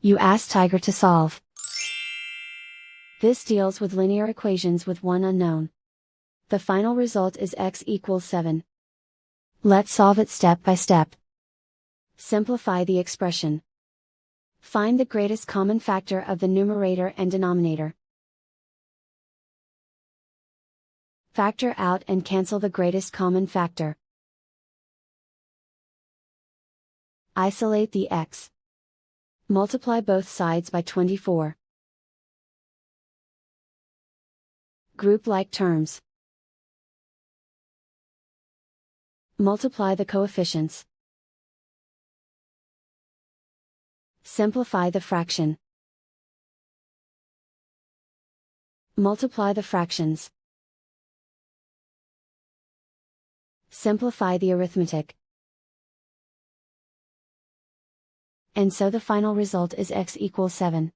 You ask Tiger to solve. This deals with linear equations with one unknown. The final result is x equals 7. Let's solve it step by step. Simplify the expression. Find the greatest common factor of the numerator and denominator. Factor out and cancel the greatest common factor. Isolate the x. Multiply both sides by 24. Group like terms. Multiply the coefficients. Simplify the fraction. Multiply the fractions. Simplify the arithmetic. And so the final result is x equals 7.